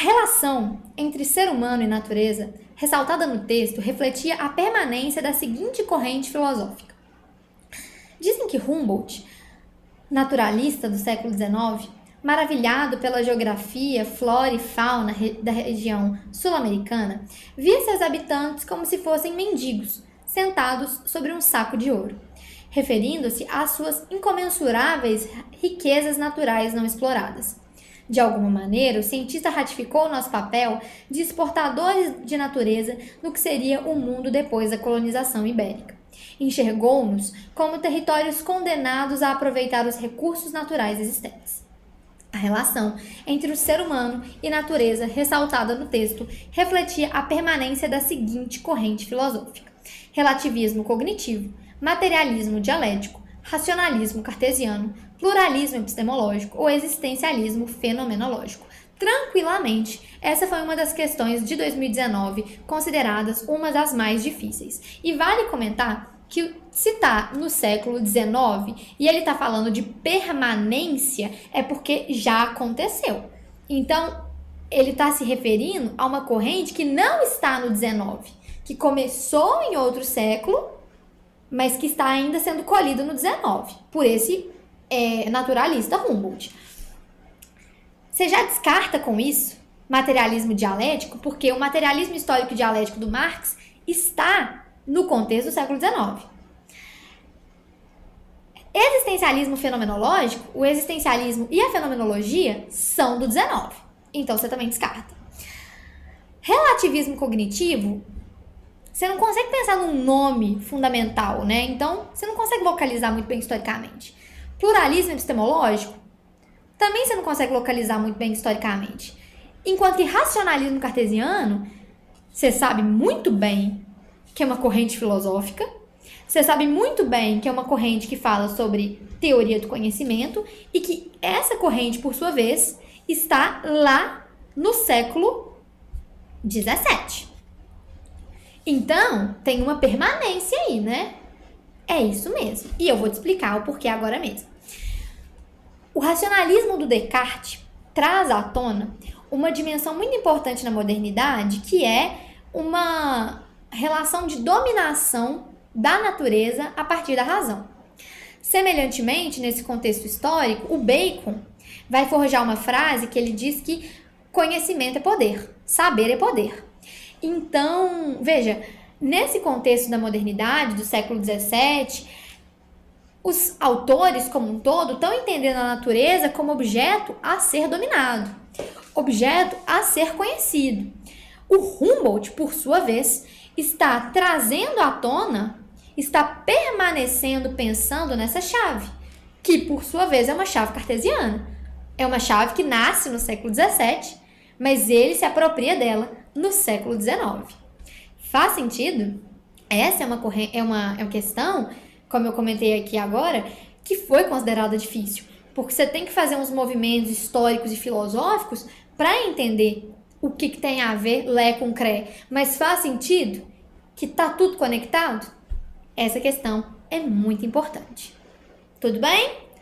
relação entre ser humano e natureza, ressaltada no texto, refletia a permanência da seguinte corrente filosófica. Dizem que Humboldt, naturalista do século XIX, maravilhado pela geografia, flora e fauna da região sul-americana, via seus habitantes como se fossem mendigos, sentados sobre um saco de ouro, referindo-se às suas incomensuráveis riquezas naturais não exploradas. De alguma maneira, o cientista ratificou nosso papel de exportadores de natureza no que seria o mundo depois da colonização ibérica. Enxergou-nos como territórios condenados a aproveitar os recursos naturais existentes. A relação entre o ser humano e natureza, ressaltada no texto, refletia a permanência da seguinte corrente filosófica: relativismo cognitivo, materialismo dialético, racionalismo cartesiano, pluralismo epistemológico ou existencialismo fenomenológico. Tranquilamente, essa foi uma das questões de 2019 consideradas uma das mais difíceis. E vale comentar que se está no século XIX e ele está falando de permanência, é porque já aconteceu. Então, ele está se referindo a uma corrente que não está no XIX, que começou em outro século, mas que está ainda sendo colhido no XIX, por esse naturalista Humboldt. Você já descarta com isso materialismo dialético, porque o materialismo histórico dialético do Marx está no contexto do século XIX. Existencialismo fenomenológico, o existencialismo e a fenomenologia são do XIX. Então você também descarta. Relativismo cognitivo, você não consegue pensar num nome fundamental, né? Então você não consegue localizar muito bem historicamente. Pluralismo epistemológico, também você não consegue localizar muito bem historicamente. Enquanto que racionalismo cartesiano, você sabe muito bem que é uma corrente filosófica, você sabe muito bem que é uma corrente que fala sobre teoria do conhecimento e que essa corrente, por sua vez, está lá no século XVII. Então, tem uma permanência aí, né? É isso mesmo. E eu vou te explicar o porquê agora mesmo. O racionalismo do Descartes traz à tona uma dimensão muito importante na modernidade, que é uma relação de dominação da natureza a partir da razão. Semelhantemente, nesse contexto histórico, o Bacon vai forjar uma frase que ele diz que conhecimento é poder, saber é poder. Então, veja, nesse contexto da modernidade, do século XVII, os autores, como um todo, estão entendendo a natureza como objeto a ser dominado, objeto a ser conhecido. O Humboldt, por sua vez, está trazendo à tona, está permanecendo pensando nessa chave, que, por sua vez, é uma chave cartesiana. É uma chave que nasce no século XVII, mas ele se apropria dela no século XIX. Faz sentido? Essa é uma questão, como eu comentei aqui agora, que foi considerada difícil, porque você tem que fazer uns movimentos históricos e filosóficos para entender o que tem a ver Lé com Cré. Mas faz sentido que está tudo conectado? Essa questão é muito importante. Tudo bem?